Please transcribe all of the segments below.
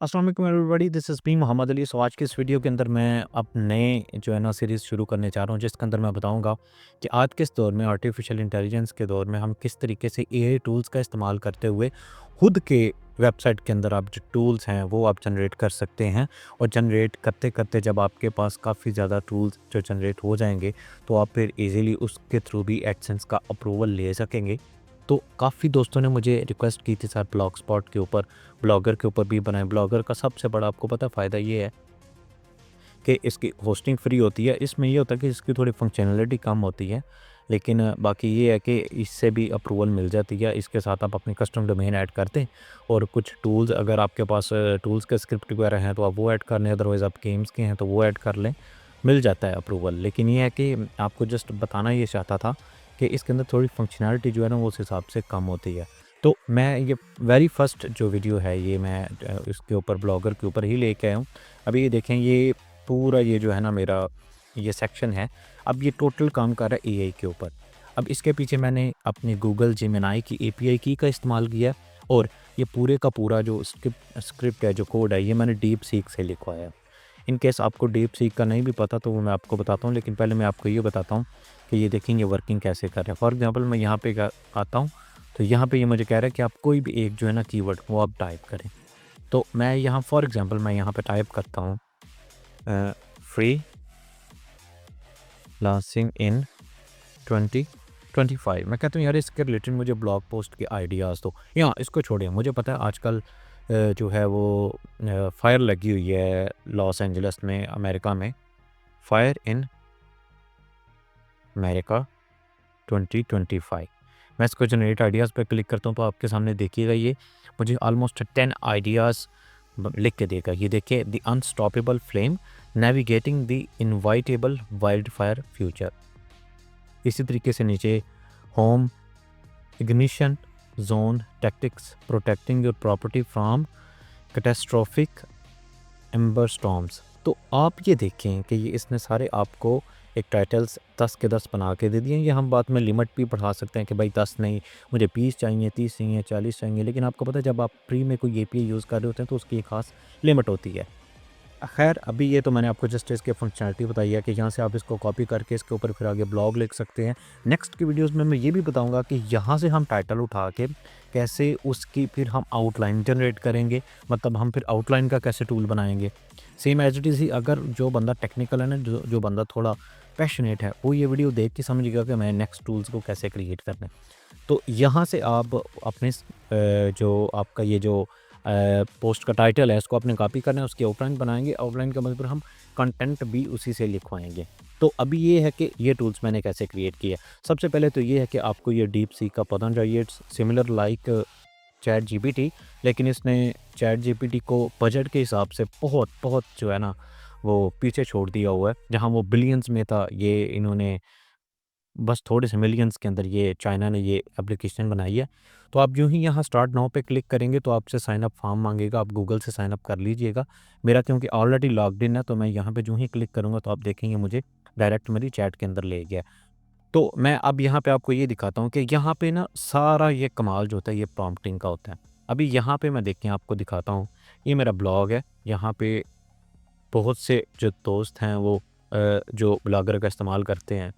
अस्सलाम वालेकुम everybody, this is me Mohammed Ali. So आज की इस वीडियो के अंदर मैं अब नए जो है ना सीरीज़ शुरू करने जा रहा हूँ, जिसके अंदर मैं बताऊँगा कि आज के इस दौर में आर्टिफिशियल इंटेलिजेंस के दौर में हम किस तरीके से एआई टूल्स का इस्तेमाल करते हुए खुद के वेबसाइट के अंदर आप जो टूल्स हैं वो आप जनरेट कर सकते हैं। और जनरेट करते करते जब आपके पास काफ़ी ज़्यादा टूल्स जो जनरेट हो जाएंगे तो आप फिर इजीली उसके थ्रू भी एडसेंस का अप्रूवल ले सकेंगे। तो काफ़ी दोस्तों ने मुझे रिक्वेस्ट की थी सर ब्लॉग स्पॉट के ऊपर, ब्लॉगर के ऊपर भी बनाएं। ब्लॉगर का सबसे बड़ा आपको पता फ़ायदा ये है कि इसकी होस्टिंग फ्री होती है। इसमें ये होता है कि इसकी थोड़ी फंक्शनैलिटी कम होती है, लेकिन बाकी ये है कि इससे भी अप्रूवल मिल जाती है। इसके साथ आप अपनी कस्टम डोमेन ऐड कर दें और कुछ टूल्स अगर आपके पास टूल्स के स्क्रिप्ट वगैरह हैं तो आप वो ऐड कर लें, अदरवाइज़ आप गेम्स के हैं तो वो ऐड कर लें, मिल जाता है अप्रूवल। लेकिन ये है कि आपको जस्ट बताना ये चाहता था कि इसके अंदर थोड़ी फंक्शनैलिटी जो है ना वो उस हिसाब से कम होती है। तो मैं ये वेरी फर्स्ट जो वीडियो है ये मैं इसके ऊपर ब्लॉगर के ऊपर ही लेके आया हूँ। अभी ये देखें, ये पूरा ये जो है ना मेरा ये सेक्शन है। अब ये टोटल काम कर रहा है एआई के ऊपर। अब इसके पीछे मैंने अपनी गूगल जेमिनी की एपीआई की का इस्तेमाल किया है और ये पूरे का पूरा जो स्क्रिप्ट है, जो कोड है, ये मैंने डीप सीक से लिखवाया है। इन केस आपको डीप सीक का नहीं भी पता तो वो मैं आपको बताता हूँ, लेकिन पहले मैं आपको ये बताता हूँ कि ये देखेंगे वर्किंग कैसे कर रहा है। फॉर एग्जांपल मैं यहाँ पे आता हूँ तो यहाँ पे ये मुझे कह रहा है कि आप कोई भी एक जो है ना कीवर्ड वो आप टाइप करें। तो मैं यहाँ फॉर एग्जांपल मैं यहाँ पे टाइप करता हूँ फ्री लांसिंग इन 2025। मैं कहता हूँ यार इसके रिलेटेड मुझे ब्लॉग पोस्ट के आइडियाज़ दो। यहाँ इसको छोड़िए, मुझे पता है आजकल जो है वो फायर लगी हुई है लॉस एंजलिस में, अमेरिका में। Fire in America 2025। मैं इसको जनरेट आइडियाज़ पे क्लिक करता हूँ तो आपके सामने देखिएगा ये मुझे ऑलमोस्ट 10 आइडियाज़ लिख के देगा। ये देखिए, the unstoppable flame navigating the inevitable wild fire future. इसी तरीके से नीचे home ignition zone tactics protecting your property from catastrophic ember storms. तो आप ये देखें कि ये इसने सारे आपको एक टाइटल्स 10 के 10 बना के दे दिए। ये हम बात में लिमिट भी बढ़ा सकते हैं कि भाई 10 नहीं, मुझे 20 चाहिए, 30 चाहिए, 40 चाहिए। लेकिन आपको पता है जब आप फ्री में कोई एपीआई यूज़ कर रहे होते हैं तो उसकी एक खास लिमिट होती है। खैर अभी ये तो मैंने आपको जस्ट इसकी फंक्शनैलिटी बताई है कि यहाँ से आप इसको कॉपी करके इसके ऊपर फिर आगे ब्लॉग लिख सकते हैं। नेक्स्ट की वीडियोस में मैं ये भी बताऊंगा कि यहाँ से हम टाइटल उठा के कैसे उसकी फिर हम आउटलाइन जनरेट करेंगे, मतलब हम फिर आउटलाइन का कैसे टूल बनाएंगे। सेम एज इट इज़ ही अगर जो बंदा टेक्निकल है ना, जो जो बंदा थोड़ा पैशनेट है, वो ये वीडियो देख के समझेगा कि मैं नेक्स्ट टूल्स को कैसे क्रिएट करना है। तो यहाँ से आप अपने जो आपका ये जो पोस्ट का टाइटल है इसको आपने कॉपी करना है, उसकी आउटलाइन बनाएंगे। आउटलाइन का मतलब हम कंटेंट भी उसी से लिखवाएंगे। तो अभी ये है कि ये टूल्स मैंने कैसे क्रिएट किए। सबसे पहले तो ये है कि आपको ये डीप सीक का पता चाहिए। It's similar like chat GPT, लेकिन इसने चैट जीपीटी को बजट के हिसाब से बहुत बहुत जो है ना वो पीछे छोड़ दिया हुआ है। जहाँ वो बिलियंस में था, ये इन्होंने बस थोड़े से मिलियंस के अंदर ये चाइना ने ये एप्लीकेशन बनाई है। तो आप यूँ ही यहाँ स्टार्ट नाउ पे क्लिक करेंगे तो आपसे साइन अप फॉर्म मांगेगा, आप गूगल से साइन अप कर लीजिएगा। मेरा क्योंकि ऑलरेडी लॉग्ड इन है तो मैं यहाँ पे जो ही क्लिक करूँगा तो आप देखेंगे मुझे डायरेक्ट मेरी चैट के अंदर ले गया। तो मैं अब यहाँ पे आपको ये दिखाता हूँ कि यहाँ पे ना सारा ये कमाल जो होता है ये प्रॉम्प्टिंग का होता है। अभी यहाँ पे मैं देखें आपको दिखाता हूँ, ये मेरा ब्लॉग है। यहाँ पे बहुत से जो दोस्त हैं वो जो ब्लॉगर का इस्तेमाल करते हैं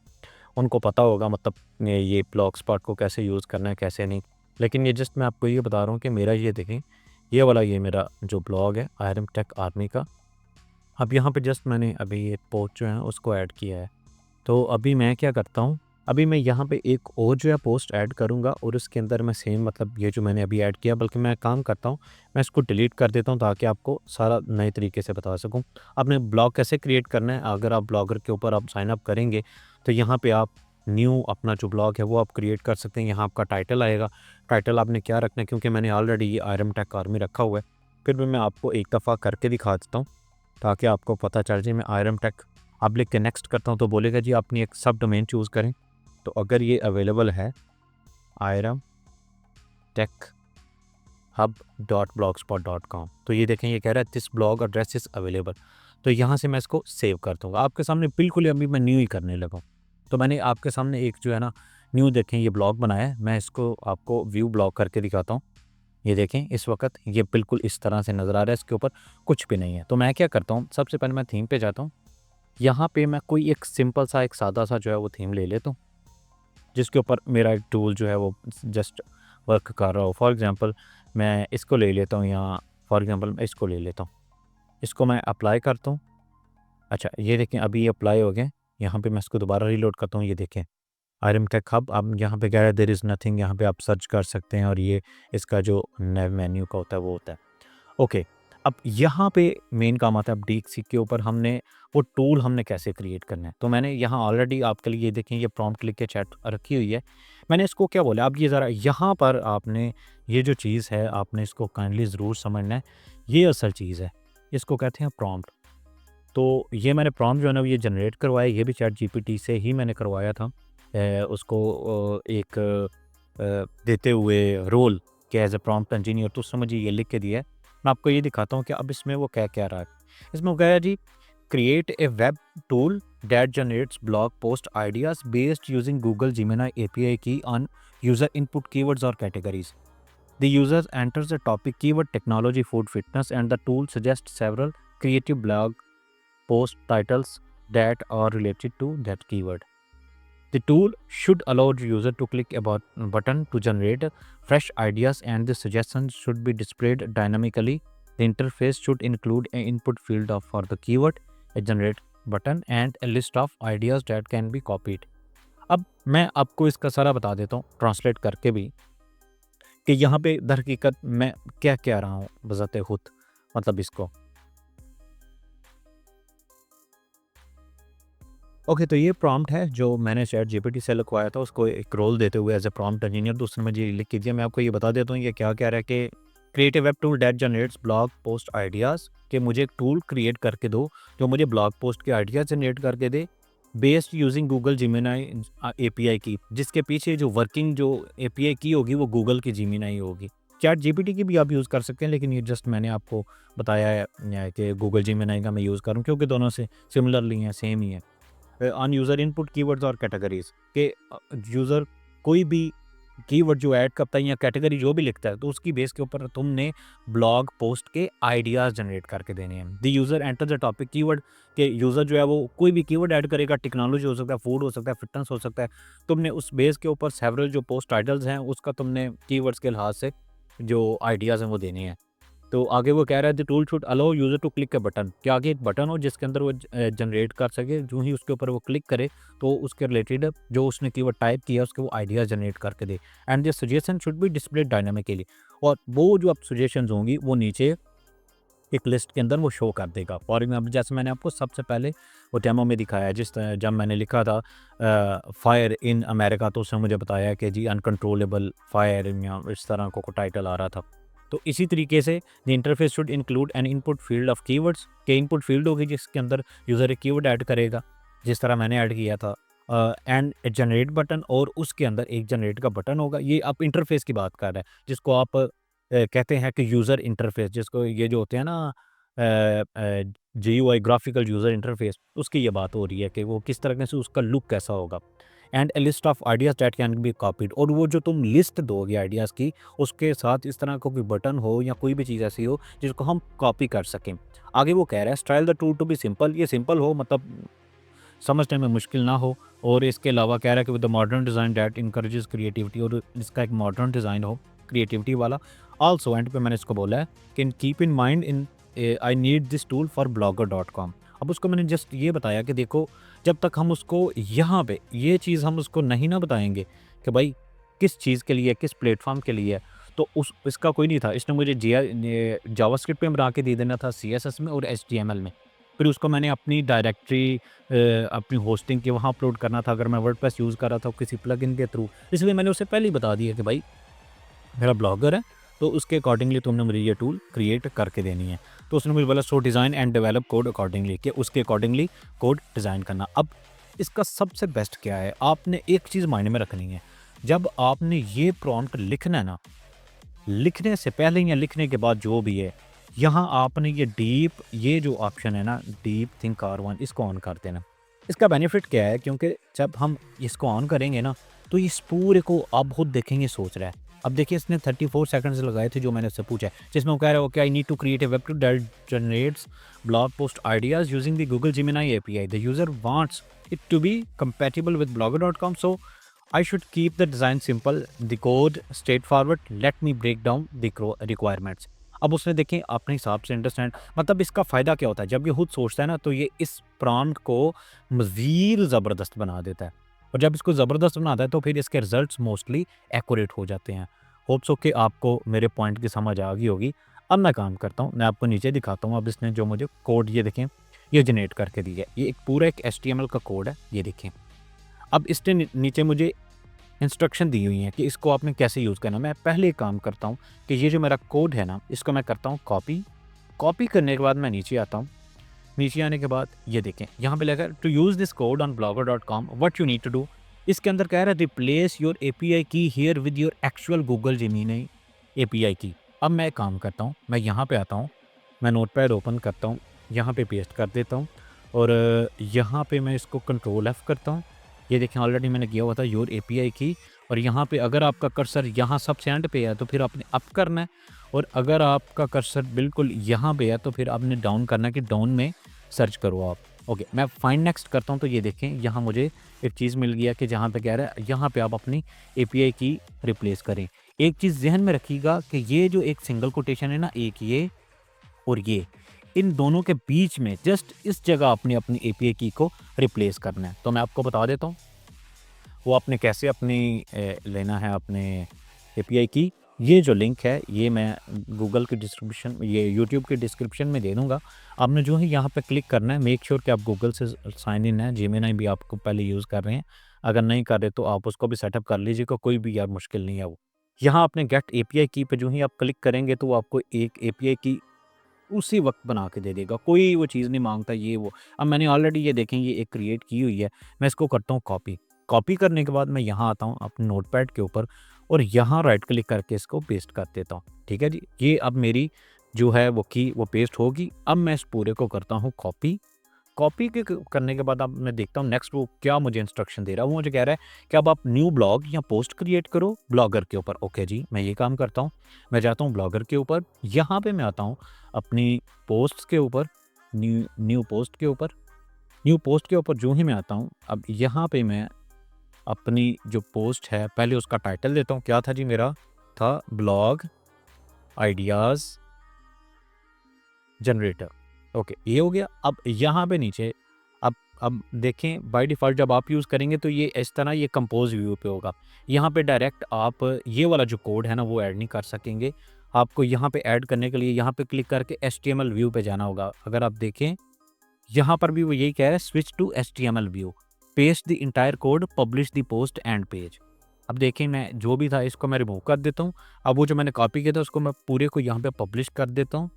उनको पता होगा, मतलब ये ब्लॉग स्पॉट को कैसे यूज़ करना है कैसे नहीं। लेकिन ये जस्ट मैं आपको ये बता रहा हूँ कि मेरा ये देखें, ये वाला ये मेरा जो ब्लॉग है आयरन टेक आर्मी का। अब यहाँ पे जस्ट मैंने अभी ये पोस्ट जो है उसको ऐड किया है। तो अभी मैं क्या करता हूँ, अभी मैं यहाँ पे एक और जो है पोस्ट ऐड करूँगा और उसके अंदर मैं सेम मतलब ये जो मैंने अभी ऐड किया, बल्कि मैं काम करता हूँ मैं इसको डिलीट कर देता हूँ ताकि आपको सारा नए तरीके से बता सकूँ। आपने ब्लॉग कैसे क्रिएट करना है, अगर आप ब्लॉगर के ऊपर आप साइन अप करेंगे तो यहाँ पे आप न्यू अपना जो ब्लॉग है वो आप क्रिएट कर सकते हैं। यहाँ आपका टाइटल आएगा, टाइटल आपने क्या रखना है, क्योंकि मैंने ऑलरेडी ये आयरन टेक आर्मी रखा हुआ है। फिर भी मैं आपको एक दफ़ा करके दिखा देता हूँ ताकि आपको पता चल जाए। मैं आयरन टेक अब लिख के नेक्स्ट करता हूँ तो बोलेगा जी अपनी एक सब डोमेन चूज़ करें। तो अगर ये अवेलेबल है आयरम टेक हब .blogspot.com, तो ये देखें ये कह रहा है this blog address is available. तो यहाँ से मैं इसको सेव कर दूँगा। आपके सामने बिल्कुल अभी मैं न्यू ही करने लगा हूँ। तो मैंने आपके सामने एक जो है ना न्यू देखें ये ब्लॉग बनाया है। मैं इसको आपको व्यू ब्लॉग करके दिखाता हूँ। ये देखें इस वक्त ये बिल्कुल इस तरह से नज़र आ रहा है, इसके ऊपर कुछ भी नहीं है। तो मैं क्या करता हूँ, सबसे पहले मैं थीम पे जाता हूँ। यहाँ पे मैं कोई एक सिंपल सा एक सादा सा जो है वो थीम ले लेता हूँ, जिसके ऊपर मेरा एक टूल जो है वो जस्ट वर्क कर रहा हो। फॉर एग्ज़ाम्पल मैं इसको ले लेता हूँ, या फॉर एग्ज़ाम्पल मैं इसको ले लेता हूँ, इसको मैं अप्लाई करता हूँ। अच्छा ये देखें अभी ये अप्लाई हो गए। यहाँ पे मैं इसको दोबारा रीलोड करता हूँ, ये देखें आरएम टेक हब। अब यहाँ पे कह रहा है देयर इज़ नथिंग, यहाँ पे आप सर्च कर सकते हैं और ये इसका जो नैव मेन्यू का होता है वो होता है। ओके, अब यहाँ पे मेन काम आता है, अब DeepSeek के ऊपर हमने वो टूल हमने कैसे क्रिएट करना है। तो मैंने यहाँ ऑलरेडी आपके लिए ये देखें ये प्रॉम्प्ट लिख के चैट रखी हुई है। मैंने इसको क्या बोला, अब ये ज़रा यहाँ पर आपने ये जो चीज़ है आपने इसको काइंडली ज़रूर समझना है। ये असल चीज़ है, इसको कहते हैं प्रॉम्प्ट। तो ये मैंने प्रॉम्प्ट जो है ना ये जनरेट करवाया, ये भी चैट जीपीटी से ही मैंने करवाया था। उसको एक देते हुए रोल कि एज ए प्रॉम्प्ट इंजीनियर, तो उसने मुझे ये लिख के दिया है। मैं आपको ये दिखाता हूँ कि अब इसमें वो क्या क्या रहा है। इसमें वो कहा है जी create a web tool that generates blog post ideas based using Google Gemini API key on user input keywords और categories. The user enters the topic keyword technology, food, fitness, and the tool suggests several creative blog post titles that are related to that keyword. The tool should allow the user to click a button to generate fresh ideas, and the suggestions should be displayed dynamically. The interface should include an input field for the keyword, a generate button, and a list of ideas that can be copied. अब मैं आपको इसका सारा बता देता हूँ translate करके भी कि यहाँ पे दर हकीकत मैं क्या कह रहा हूँ बज़ाते खुद, मतलब इसको। ओके, तो ये प्रॉम्प्ट है जो मैंने चैट जीपीटी से लिखवाया था, उसको एक रोल देते हुए एज ए प्रॉम्प्ट इंजीनियर। तो उसने मुझे लिख के दिया। मैं आपको ये बता देता हूँ ये क्या कह रहा है कि create a web tool that generates blog post ideas, कि मुझे एक टूल क्रिएट करके दो जो मुझे ब्लॉग पोस्ट के आइडियाज़ जनरेट करके दे based using Google Gemini API की, जिसके पीछे जो वर्किंग जो API की होगी वो गूगल की Gemini होगी। चैट जीपीटी की भी आप यूज़ कर सकते हैं, लेकिन ये जस्ट मैंने आपको बताया है कि गूगल Gemini का मैं यूज़ करूँ, क्योंकि दोनों से सिमिलरली हैं, सेम ही है। ऑन यूज़र इनपुट कीवर्ड्स और कैटेगरीज के यूज़र कोई भी कीवर्ड जो ऐड करता है या कैटेगरी जो भी लिखता है, तो उसकी बेस के ऊपर तुमने ब्लॉग पोस्ट के आइडियाज़ जनरेट करके देने हैं। The user enter the topic keyword, के यूज़र जो है वो कोई भी कीवर्ड ऐड करेगा, टेक्नोलॉजी हो सकता है, फूड हो सकता है, फिटनेस हो सकता है। तुमने उस बेस के ऊपर सेवरल जो पोस्ट टाइटल्स हैं उसका तुमने कीवर्ड्स के लिहाज से जो आइडियाज़ हैं वो देने हैं। तो आगे वो कह रहा है the tool should allow user to click a button, कि आगे एक बटन हो जिसके अंदर वो जनरेट कर सके। जो ही उसके ऊपर वो क्लिक करे तो उसके रिलेटेड जो उसने कीवर्ड टाइप किया उसके वो आइडियाज़ जनरेट करके दे। And the suggestion should be displayed dynamically, और वो जो अब सजेशंस होंगी वो नीचे एक लिस्ट के अंदर वो शो कर देगा। फॉर एग्जाम्पल जैसे मैंने आपको सबसे पहले वो डेमो में दिखाया है, जिस तरह जब मैंने लिखा था फायर इन अमेरिका, तो उसने मुझे बताया कि जी अनकंट्रोलेबल फायर, या इस तरह को टाइटल आ रहा था। तो इसी तरीके से the interface should include N input field of keywords, के इनपुट फील्ड होगी जिसके अंदर यूज़र एक कीवर्ड ऐड करेगा, जिस तरह मैंने ऐड किया था, एंड जनरेट बटन, और उसके अंदर एक जनरेट का बटन होगा। ये आप इंटरफेस की बात कर रहे हैं, जिसको आप कहते हैं कि यूज़र इंटरफेस, जिसको ये जो होते हैं ना GUI ग्राफिकल यूज़र इंटरफेस, उसकी ये बात हो रही है कि वो किस तरह से उसका लुक कैसा होगा। And A list of ideas that can be copied, और वो जो तुम लिस्ट दोगे आइडियाज़ की, उसके साथ इस तरह का कोई बटन हो या कोई भी चीज़ ऐसी हो जिसको हम कॉपी कर सकें। आगे वो कह रहा है style the tool to be simple, ये सिंपल हो, मतलब समझने में मुश्किल ना हो। और इसके अलावा कह रहा है कि with the modern design that encourages creativity, और इसका एक मॉडर्न डिज़ाइन हो क्रिएटिविटी वाला। आल्सो एंड पे मैंने इसको बोला है कि keep in mind in I need this tool for blogger.com। अब उसको मैंने जस्ट ये बताया कि देखो, जब तक हम उसको यहाँ पे ये चीज़ हम उसको नहीं ना बताएंगे कि भाई किस चीज़ के लिए, किस प्लेटफॉर्म के लिए है, तो उस इसका कोई नहीं था। इसने मुझे जावास्क्रिप्ट में बना के दे देना था, CSS में और HTML में। फिर उसको मैंने अपनी डायरेक्टरी अपनी होस्टिंग के वहाँ अपलोड करना था, अगर मैं वर्डप्रेस यूज़ कर रहा था किसी प्लगइन के थ्रू। इसलिए मैंने उसे पहले ही बता दिया कि भाई मेरा ब्लॉगर है, तो उसके अकॉर्डिंगली तुमने मुझे ये टूल क्रिएट करके देनी है। तो उसने मुझे बोला सो design and develop code accordingly, कि उसके अकॉर्डिंगली कोड डिज़ाइन करना। अब इसका सबसे बेस्ट क्या है, आपने एक चीज़ मायने में रखनी है, जब आपने ये प्रॉम्प्ट लिखना है ना, लिखने से पहले या लिखने के बाद जो भी है, यहाँ आपने ये जो ऑप्शन है ना, डीप थिंक R1, इसको ऑन कर देना। इसका बेनिफिट क्या है, क्योंकि जब हम इसको ऑन करेंगे ना, तो इस पूरे को आप खुद देखेंगे सोच रहा है अब देखिए इसने 34 सेकंड्स लगाए थे जो मैंने उससे पूछा है, जिसमें वो कह रहा है okay I need to create a web tool that generates blog post ideas using the Google Gemini API. The user wants it to be compatible with blogger.com, so I should keep the design simple, the code straightforward, let me break down the requirements। अब उसने देखें अपने हिसाब से understand, मतलब इसका फ़ायदा क्या होता है, जब ये खुद सोचता है ना तो ये इस प्रॉम्प्ट को मज़ीद ज़बरदस्त बना देता है, और जब इसको ज़बरदस्त बनाता है तो फिर इसके रिजल्ट्स मोस्टली एक्यूरेट हो जाते हैं। होप सो कि आपको मेरे पॉइंट की समझ आ गई होगी। अब मैं काम करता हूँ, मैं आपको नीचे दिखाता हूँ। अब इसने जो मुझे कोड ये देखें ये जनरेट करके दिया है, ये एक पूरा एक HTML का कोड है, ये देखें। अब इसने नीचे मुझे इंस्ट्रक्शन दी हुई हैं कि इसको आपने कैसे यूज़ करना। मैं पहले एक काम करता हूँ कि ये जो मेरा कोड है ना, इसको मैं करता हूँ कॉपी। कॉपी करने के बाद मैं नीचे आता हूँ। नीचे आने के बाद ये देखें यहाँ पे लिखा है to use this code on blogger.com what you need to do. इसके अंदर कह रहा है replace your API key here with your actual Google Gemini API key. अब मैं एक काम करता हूँ, मैं यहाँ पे आता हूँ, मैं नोटपैड ओपन करता हूँ, यहाँ पे पेस्ट कर देता हूँ, और यहाँ पे मैं इसको कंट्रोल F करता हूँ। ये देखें ऑलरेडी मैंने किया हुआ था योर API की, और यहाँ पे अगर आपका कर्सर यहाँ सबसे एंड पे है तो फिर आपने अप करना है, और अगर आपका कर्सर बिल्कुल यहाँ पे है तो फिर आपने डाउन करना है कि डाउन में सर्च करो आप। ओके, मैं फाइंड नेक्स्ट करता हूँ तो ये देखें यहाँ मुझे एक चीज़ मिल गया कि जहाँ पे कह रहा है यहाँ पे आप अपनी API की रिप्लेस करें। एक चीज़ ज़हन में रखिएगा कि ये जो एक सिंगल कोटेशन है ना, एक ये और ये, इन दोनों के बीच में जस्ट इस जगह आपने अपनी API की को रिप्लेस करना है। तो मैं आपको बता देता हूँ वो आपने कैसे अपनी लेना है अपने API की। ये जो लिंक है ये मैं गूगल की डिस्क्रिप्शन, ये यूट्यूब के डिस्क्रिप्शन में दे दूँगा। आपने जो है यहाँ पे क्लिक करना है, मेक श्योर कि आप गूगल से साइन इन है, जेमिनी भी आपको पहले यूज़ कर रहे हैं। अगर नहीं कर रहे तो आप उसको भी सेटअप कर लीजिएगा, कोई भी यार मुश्किल नहीं है वो। यहाँ आपने गेट API की पे जो ही आप क्लिक करेंगे तो वो आपको एक API की उसी वक्त बना के दे देगा, कोई वो चीज़ नहीं मांगता ये वो। अब मैंने ऑलरेडी ये देखें ये एक क्रिएट की हुई है, मैं इसको करता हूँ कॉपी। कॉपी करने के बाद मैं यहाँ आता हूँ अपने नोटपैड के ऊपर, और यहाँ राइट क्लिक करके इसको पेस्ट कर देता हूँ। ठीक है जी, ये अब मेरी जो है वो की वो पेस्ट होगी। अब मैं इस पूरे को करता हूँ कॉपी। कॉपी के करने के बाद अब मैं देखता हूँ नेक्स्ट वो क्या मुझे इंस्ट्रक्शन दे रहा है। वो मुझे कह रहा है कि अब आप न्यू ब्लॉग या पोस्ट क्रिएट करो ब्लॉगर के ऊपर। ओके जी, मैं ये काम करता हूँ, मैं जाता हूँ ब्लॉगर के ऊपर, यहाँ पे मैं आता हूँ अपनी पोस्ट्स के ऊपर, न्यू पोस्ट के ऊपर। न्यू पोस्ट के ऊपर जो ही मैं आता हूँ, अब यहाँ पे मैं अपनी जो पोस्ट है पहले उसका टाइटल देता हूँ। क्या था जी, मेरा था ब्लॉग आइडियाज़ जनरेटर। ओके, ये हो गया। अब यहाँ पे नीचे अब देखें बाय डिफ़ॉल्ट जब आप यूज़ करेंगे तो ये इस तरह ये कंपोज़ व्यू पे होगा। यहाँ पे डायरेक्ट आप ये वाला जो कोड है ना वो ऐड नहीं कर सकेंगे। आपको यहाँ पे ऐड करने के लिए यहाँ पे क्लिक करके HTML व्यू पे जाना होगा। अगर आप देखें यहाँ पर भी वो यही कह रहा है switch to HTML view, paste the entire code, publish the post and page. अब देखें मैं जो भी था इसको मैं रिमूव कर देता हूँ। अब वो जो मैंने कॉपी किया था उसको मैं पूरे को यहाँ पे पब्लिश कर देता हूँ,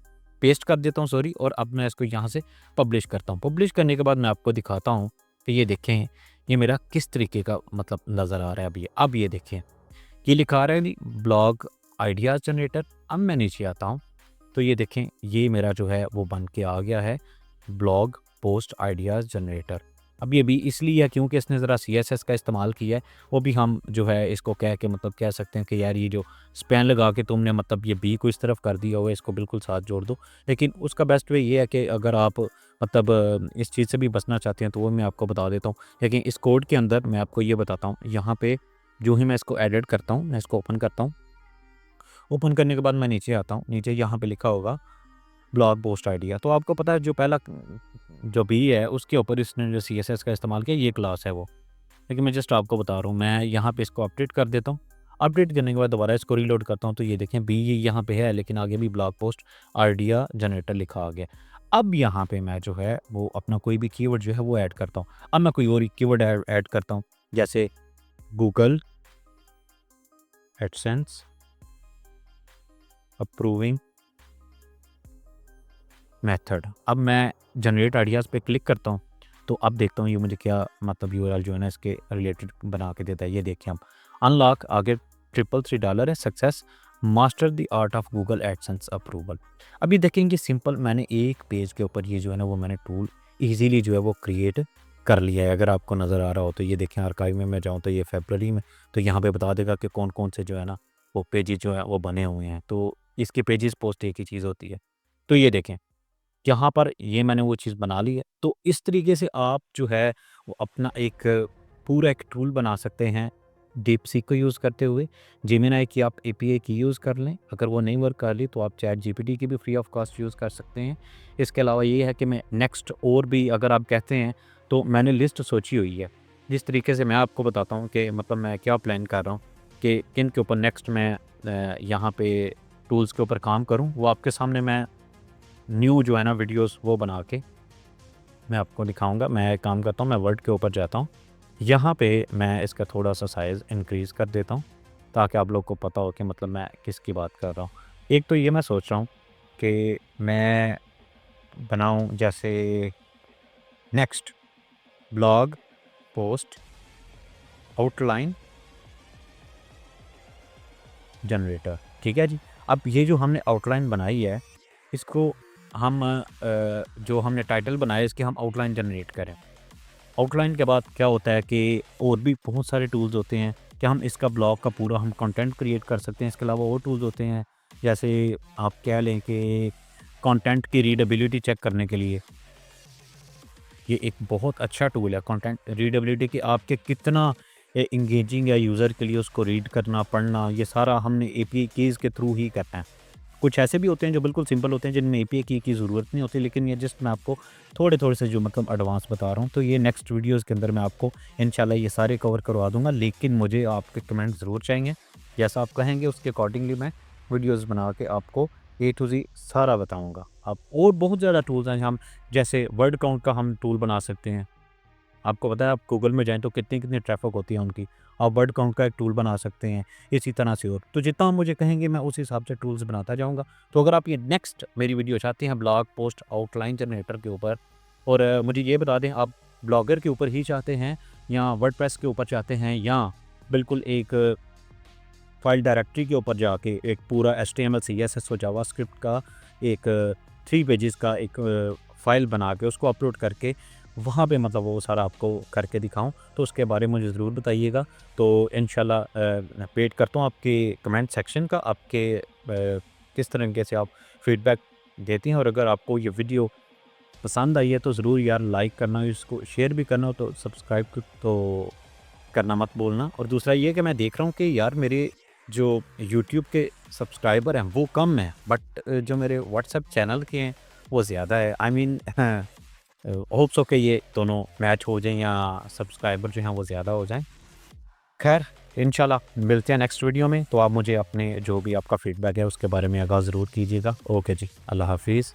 पेस्ट कर देता हूँ सॉरी, और अब मैं इसको यहाँ से पब्लिश करता हूँ। पब्लिश करने के बाद मैं आपको दिखाता हूँ कि ये देखें ये मेरा किस तरीके का मतलब नज़र आ रहा है। अब ये देखें ये लिखा आ रहा है नहीं ब्लॉग आइडियाज़ जनरेटर। अब मैं नीचे आता हूँ तो ये देखें ये मेरा जो है वो बन के आ गया है ब्लॉग पोस्ट आइडियाज़ जनरेटर। अब ये भी इसलिए है क्योंकि इसने ज़रा CSS का इस्तेमाल किया है। वो भी हम जो है इसको कह के मतलब कह सकते हैं कि यार ये जो स्पैन लगा के तुमने मतलब ये बी को इस तरफ कर दिया हुआ है, इसको बिल्कुल साथ जोड़ दो। लेकिन उसका बेस्ट वे ये है कि अगर आप मतलब इस चीज़ से भी बचना चाहते हैं तो वो मैं आपको बता देता हूँ। लेकिन इस कोड के अंदर मैं आपको ये बताता हूँ, यहाँ पे जो ही मैं इसको एडिट करता हूँ, मैं इसको ओपन करता हूँ। ओपन करने के बाद मैं नीचे आता हूँ, नीचे यहाँ पे लिखा होगा ब्लॉग पोस्ट आइडिया। तो आपको पता है जो पहला जो बी है उसके ऊपर इसने जो CSS का इस्तेमाल किया ये क्लास है वो। लेकिन मैं जस्ट आपको बता रहा हूँ, मैं यहाँ पे इसको अपडेट कर देता हूँ। अपडेट करने के बाद दोबारा इसको रीलोड करता हूँ तो ये देखें बी यहाँ पे है, लेकिन आगे भी ब्लॉग पोस्ट आइडिया जनरेटर लिखा आ गया। अब यहाँ पे मैं जो है वो अपना कोई भी कीवर्ड जो है वो ऐड करता हूँ। अब मैं कोई और कीवर्ड ऐड करता हूँ, जैसे गूगल एडसेंस अप्रूविंग मेथड। अब मैं जनरेट आइडियाज़ पे क्लिक करता हूँ तो अब देखता हूँ ये मुझे क्या मतलब URL जो है ना इसके रिलेटेड बना के देता है। ये देखिए हम अनलॉक आगे $333 है, success master the art of Google AdSense approval. अभी देखेंगे सिंपल मैंने एक पेज के ऊपर ये जो है ना वो मैंने टूल इजीली जो है वो क्रिएट कर लिया है। अगर आपको नज़र आ रहा हो तो ये देखें आर्काइव में मैं जाऊँ तो ये फरवरी में, तो यहाँ पे बता देगा कि कौन कौन से जो है ना वो पेजेस जो है वो बने हुए हैं, तो इसके पेजेस पोस्ट एक ही चीज़ होती है। तो ये देखें, यहाँ पर ये मैंने वो चीज़ बना ली है। तो इस तरीके से आप जो है वो अपना एक पूरा एक टूल बना सकते हैं डीपसीक को यूज़ करते हुए। जेमिनी की आप एपीआई की यूज़ कर लें, अगर वो नहीं वर्क कर रही तो आप चैट जीपीटी की भी फ्री ऑफ कॉस्ट यूज़ कर सकते हैं। इसके अलावा ये है कि मैं नेक्स्ट और भी अगर आप कहते हैं तो मैंने लिस्ट सोची हुई है। जिस तरीके से मैं आपको बताता हूँ कि मतलब मैं क्या प्लान कर रहा हूँ कि किन के ऊपर नेक्स्ट मैं यहाँ पे टूल्स के ऊपर काम करूँ, वो आपके सामने मैं न्यू जो है ना वीडियोस वो बना के मैं आपको दिखाऊंगा। मैं एक काम करता हूँ, मैं वर्ड के ऊपर जाता हूँ, यहाँ पे मैं इसका थोड़ा सा साइज़ इंक्रीज़ कर देता हूँ ताकि आप लोग को पता हो कि मतलब मैं किसकी बात कर रहा हूँ। एक तो ये मैं सोच रहा हूँ कि मैं बनाऊँ जैसे next blog post outline generator, ठीक है जी। अब ये जो हमने आउटलाइन बनाई है, इसको हम जो हमने टाइटल बनाया है इसकी हम आउटलाइन जनरेट करें। आउटलाइन के बाद क्या होता है कि और भी बहुत सारे टूल्स होते हैं कि हम इसका ब्लॉग का पूरा हम कंटेंट क्रिएट कर सकते हैं। इसके अलावा और टूल्स होते हैं, जैसे आप कह लें कि कंटेंट की रीडेबिलिटी चेक करने के लिए ये एक बहुत अच्छा टूल है। कंटेंट रीडेबिलिटी कि आपके कितना इंगेजिंग है यूज़र के लिए, उसको रीड करना, पढ़ना, ये सारा हमने एपीआई कीज़ के थ्रू ही करना है। कुछ ऐसे भी होते हैं जो बिल्कुल सिंपल होते हैं जिनमें एपीआई की ज़रूरत नहीं होती, लेकिन ये जस्ट मैं आपको थोड़े-थोड़े से जो मतलब एडवांस बता रहा हूँ। तो ये नेक्स्ट वीडियोज़ के अंदर मैं आपको इंशाल्लाह ये सारे कवर करवा दूँगा, लेकिन मुझे आपके कमेंट ज़रूर चाहिए। जैसा आप कहेंगे उसके अकॉर्डिंगली मैं वीडियोज़ बना के आपको ए टू ज़ेड सारा बताऊँगा। आप और बहुत ज़्यादा टूल्स हैं, हम जैसे वर्ड काउंट का हम टूल बना सकते हैं। आपको पता है आप गूगल में जाएँ तो कितनी-कितनी ट्रैफ़िक होती है उनकी। आप वर्ड काउंट का एक टूल बना सकते हैं, इसी तरह से और। तो जितना आप मुझे कहेंगे मैं उस हिसाब से टूल्स बनाता जाऊँगा। तो अगर आप ये नेक्स्ट मेरी वीडियो चाहते हैं ब्लॉग पोस्ट आउटलाइन जनरेटर के ऊपर, और मुझे ये बता दें आप ब्लॉगर के ऊपर ही चाहते हैं या वर्डप्रेस के ऊपर चाहते हैं, या बिल्कुल एक फाइल डायरेक्टरी के ऊपर जाके एक पूरा एचटीएमएल सीएसएस और जावास्क्रिप्ट का एक 3 पेजेस का एक फ़ाइल बना के उसको अपलोड करके वहाँ पे मतलब वो सारा आपको करके दिखाऊँ, तो उसके बारे में मुझे ज़रूर बताइएगा। तो इंशाल्लाह वेट करता हूँ आपके कमेंट सेक्शन का, आपके किस तरीके से आप फीडबैक देती हैं, और अगर आपको ये वीडियो पसंद आई है तो ज़रूर यार लाइक करना, इसको शेयर भी करना, तो सब्सक्राइब तो करना मत भूलना। और दूसरा ये कि मैं देख रहा हूँ कि यार मेरे जो यूट्यूब के सब्सक्राइबर हैं वो कम हैं, बट जो मेरे व्हाट्सएप चैनल के हैं वो ज़्यादा है। आई मीन होप्स हो कि ये दोनों मैच हो जाएँ या सब्सक्राइबर जो हैं वो ज़्यादा हो जाएँ। खैर इंशाल्लाह मिलते हैं नेक्स्ट वीडियो में। तो आप मुझे अपने जो भी आपका फीडबैक है उसके बारे में आगाह ज़रूर कीजिएगा। ओके जी, अल्लाह हाफ़िज़।